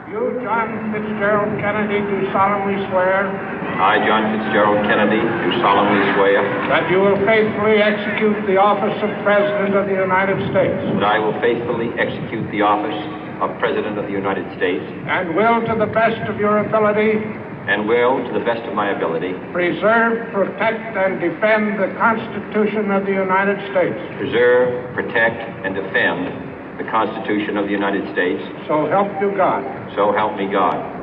You, John Fitzgerald Kennedy, do solemnly swear I, John Fitzgerald Kennedy, do solemnly swear that you will faithfully execute the office of President of the United States that I will faithfully execute the office of President of the United States and will, to the best of your ability, and will, to the best of my ability, preserve, protect, and defend the Constitution of the United States. preserve, protect, and defend the Constitution of the United States. So help you God. So help me God.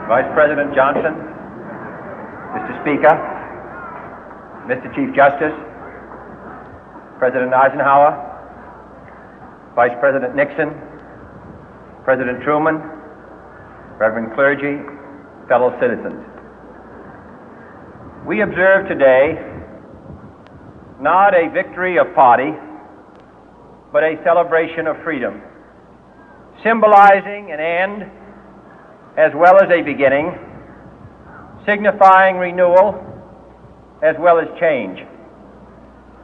Vice President Johnson, Mr. Speaker, Mr. Chief Justice, President Eisenhower, Vice President Nixon, President Truman, Reverend clergy, fellow citizens. We observe today not a victory of party, but a celebration of freedom, symbolizing an end as well as a beginning, signifying renewal as well as change.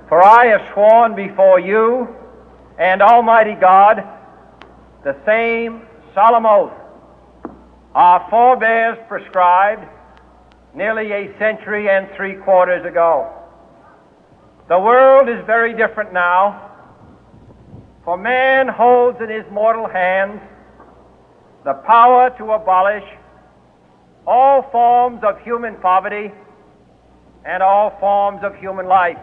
For I have sworn before you and Almighty God the same solemn oath our forebears prescribed nearly a century and 3/4 ago. The world is very different now, for man holds in his mortal hands the power to abolish all forms of human poverty and all forms of human life.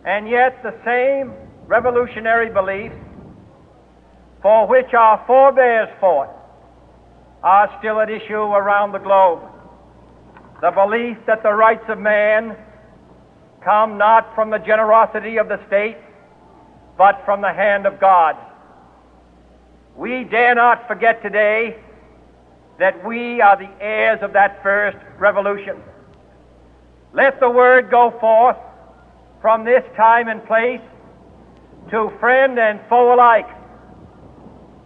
And yet the same revolutionary beliefs for which our forebears fought are still at issue around the globe. The belief that the rights of man come not from the generosity of the state, but from the hand of God. We dare not forget today that we are the heirs of that first revolution. Let the word go forth from this time and place to friend and foe alike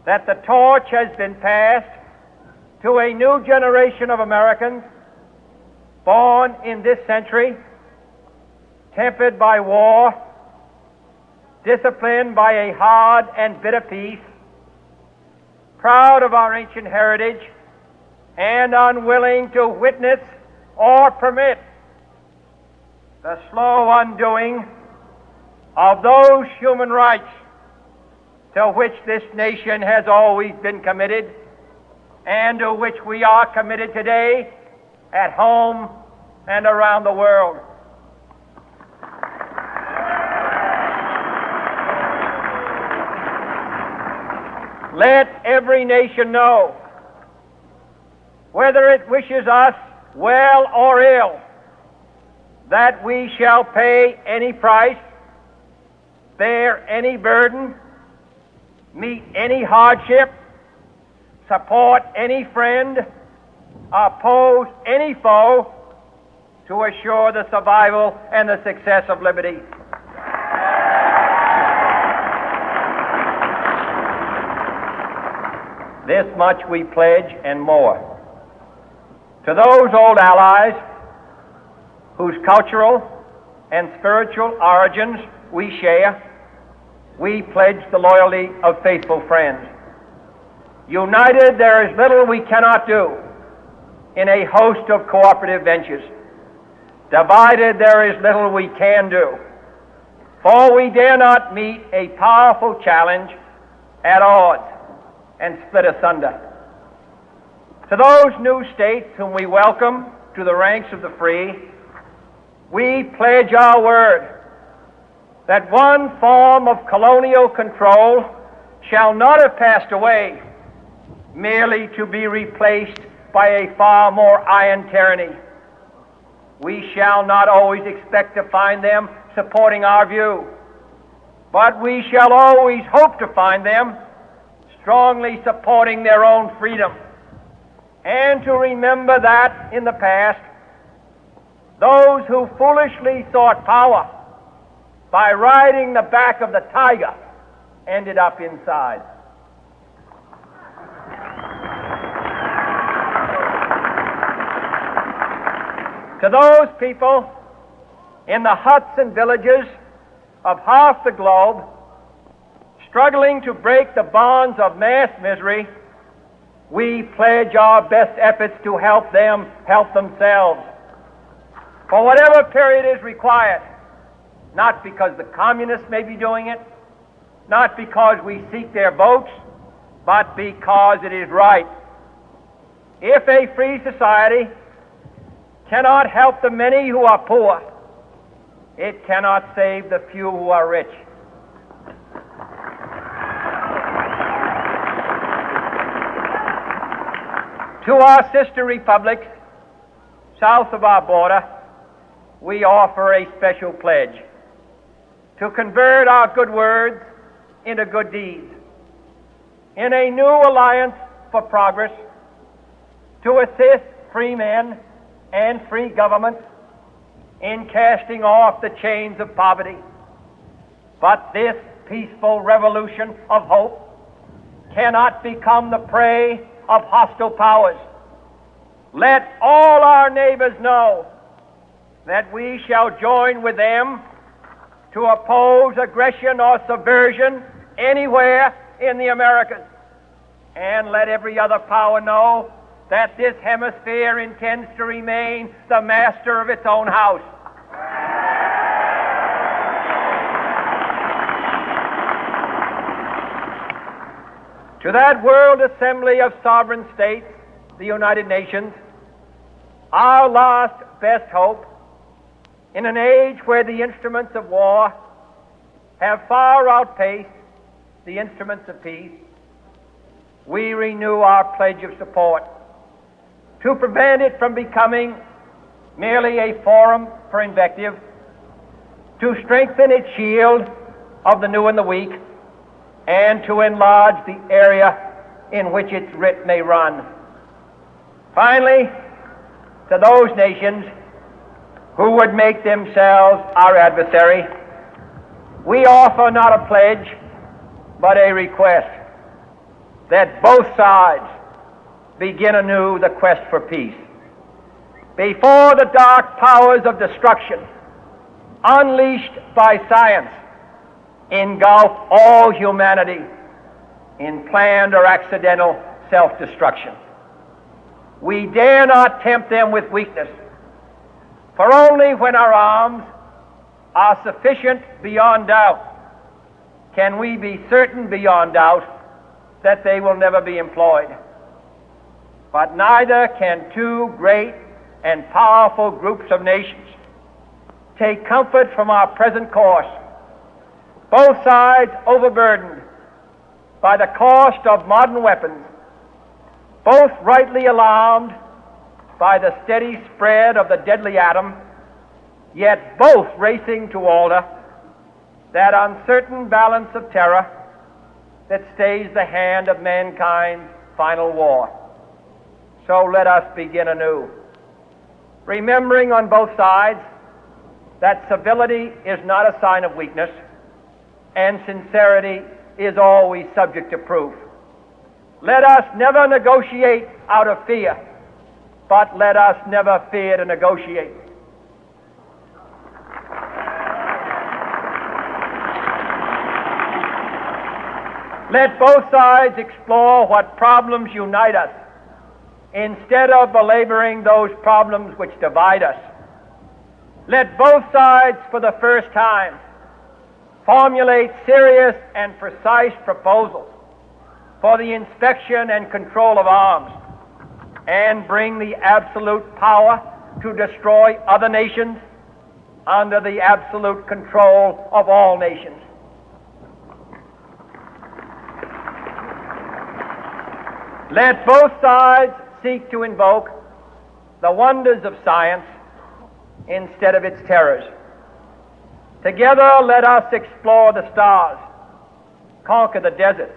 that the torch has been passed to a new generation of Americans born in this century, tempered by war, disciplined by a hard and bitter peace, proud of our ancient heritage, and unwilling to witness or permit the slow undoing of those human rights to which this nation has always been committed and to which we are committed today at home and around the world. Let every nation know, whether it wishes us well or ill, that we shall pay any price, bear any burden, meet any hardship, support any friend, oppose any foe to assure the survival and the success of liberty. This much we pledge and more. To those old allies whose cultural and spiritual origins we share, we pledge the loyalty of faithful friends. United, there is little we cannot do in a host of cooperative ventures. Divided, there is little we can do, for we dare not meet a powerful challenge at odds and split asunder. To those new states whom we welcome to the ranks of the free, we pledge our word that one form of colonial control shall not have passed away, merely to be replaced by a far more iron tyranny. We shall not always expect to find them supporting our view, but we shall always hope to find them strongly supporting their own freedom, and to remember that in the past, those who foolishly sought power by riding the back of the tiger ended up inside. To those people in the huts and villages of half the globe struggling to break the bonds of mass misery, we pledge our best efforts to help them help themselves for whatever period is required, not because the communists may be doing it, not because we seek their votes, but because it is right. If a free society cannot help the many who are poor, it cannot save the few who are rich. To our sister republics south of our border, we offer a special pledge to convert our good words into good deeds, in a new alliance for progress, to assist free men and free governments in casting off the chains of poverty. But this peaceful revolution of hope cannot become the prey of hostile powers. Let all our neighbors know that we shall join with them to oppose aggression or subversion anywhere in the Americas. And let every other power know that this hemisphere intends to remain the master of its own house. To that World Assembly of Sovereign States, the United Nations, our last best hope, in an age where the instruments of war have far outpaced the instruments of peace, we renew our pledge of support to prevent it from becoming merely a forum for invective, to strengthen its shield of the new and the weak, and to enlarge the area in which its writ may run. Finally, to those nations who would make themselves our adversary, we offer not a pledge, but a request that both sides begin anew the quest for peace. Before the dark powers of destruction, unleashed by science, engulf all humanity in planned or accidental self-destruction, we dare not tempt them with weakness, for only when our arms are sufficient beyond doubt can we be certain beyond doubt that they will never be employed. But neither can two great and powerful groups of nations take comfort from our present course, both sides overburdened by the cost of modern weapons, both rightly alarmed by the steady spread of the deadly atom, yet both racing to alter that uncertain balance of terror that stays the hand of mankind's final war. So let us begin anew, remembering on both sides that civility is not a sign of weakness, and sincerity is always subject to proof. Let us never negotiate out of fear, but let us never fear to negotiate. Let both sides explore what problems unite us, instead of belaboring those problems which divide us. Let both sides, for the first time, formulate serious and precise proposals for the inspection and control of arms, and bring the absolute power to destroy other nations under the absolute control of all nations. Let both sides seek to invoke the wonders of science instead of its terrors. Together let us explore the stars, conquer the deserts,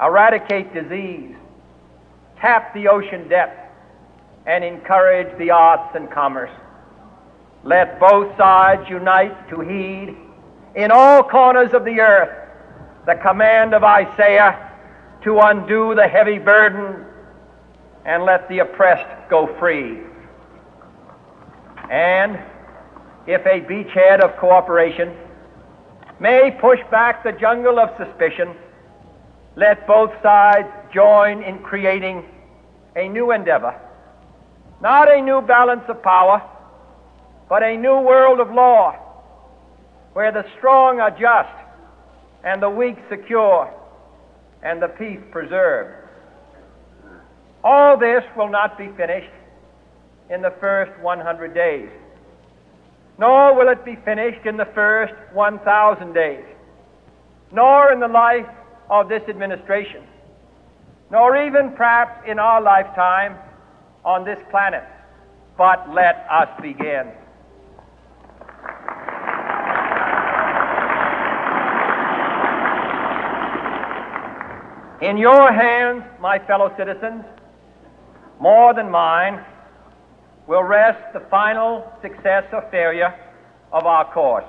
eradicate disease, tap the ocean depth, and encourage the arts and commerce. Let both sides unite to heed in all corners of the earth the command of Isaiah to undo the heavy burden and let the oppressed go free. And if a beachhead of cooperation may push back the jungle of suspicion, let both sides join in creating a new endeavor, not a new balance of power, but a new world of law, where the strong are just and the weak secure and the peace preserved. All this will not be finished in the first 100 days, nor will it be finished in the first 1,000 days, nor in the life of this administration, nor even perhaps in our lifetime on this planet. But let us begin. In your hands, my fellow citizens, more than mine, will rest the final success or failure of our course.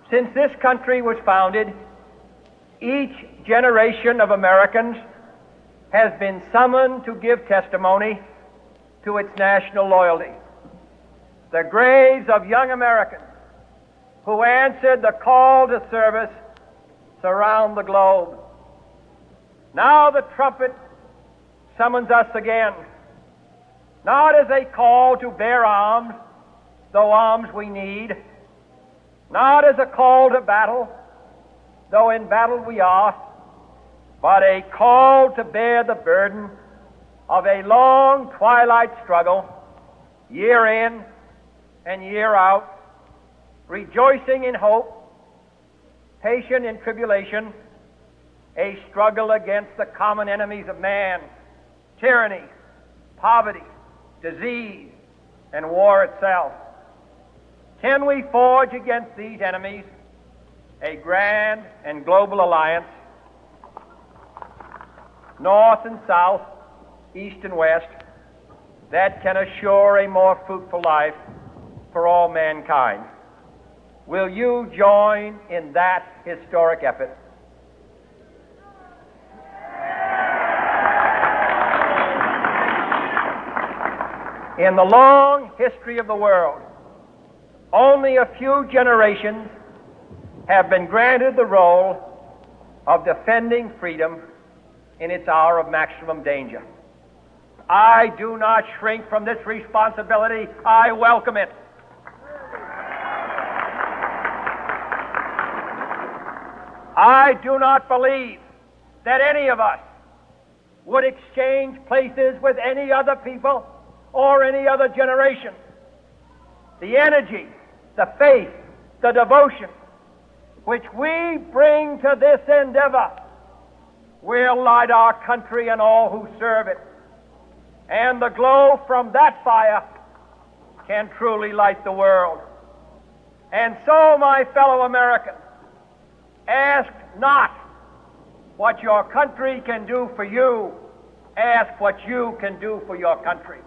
Since this country was founded, each generation of Americans has been summoned to give testimony to its national loyalty. The graves of young Americans who answered the call to service surround the globe. Now the trumpet summons us again, not as a call to bear arms, though arms we need, not as a call to battle, though in battle we are, but a call to bear the burden of a long twilight struggle, year in and year out, rejoicing in hope, patient in tribulation, a struggle against the common enemies of man, tyranny, poverty, disease, and war itself. Can we forge against these enemies a grand and global alliance, north and south, east and west, that can assure a more fruitful life for all mankind? Will you join in that historic effort? In the long history of the world, only a few generations have been granted the role of defending freedom in its hour of maximum danger. I do not shrink from this responsibility. I welcome it. I do not believe that any of us would exchange places with any other people or any other generation. The energy, the faith, the devotion which we bring to this endeavor will light our country and all who serve it. And the glow from that fire can truly light the world. And so, my fellow Americans, ask not what your country can do for you. Ask what you can do for your country.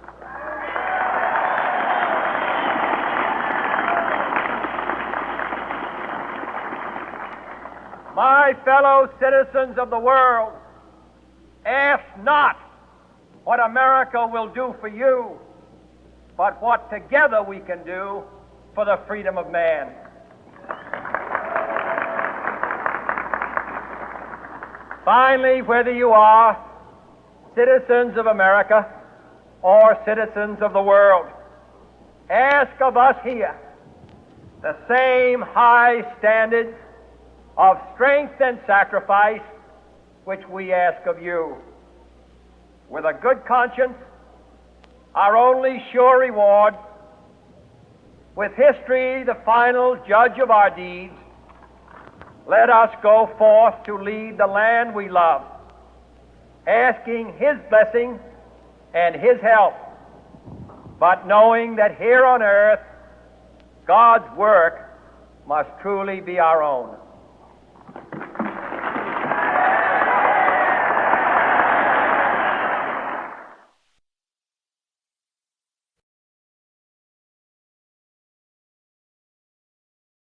My fellow citizens of the world, ask not what America will do for you, but what together we can do for the freedom of man. Finally, whether you are citizens of America or citizens of the world, ask of us here the same high standards of strength and sacrifice which we ask of you. With a good conscience, our only sure reward, with history the final judge of our deeds, let us go forth to lead the land we love, asking His blessing and His help, but knowing that here on earth God's work must truly be our own.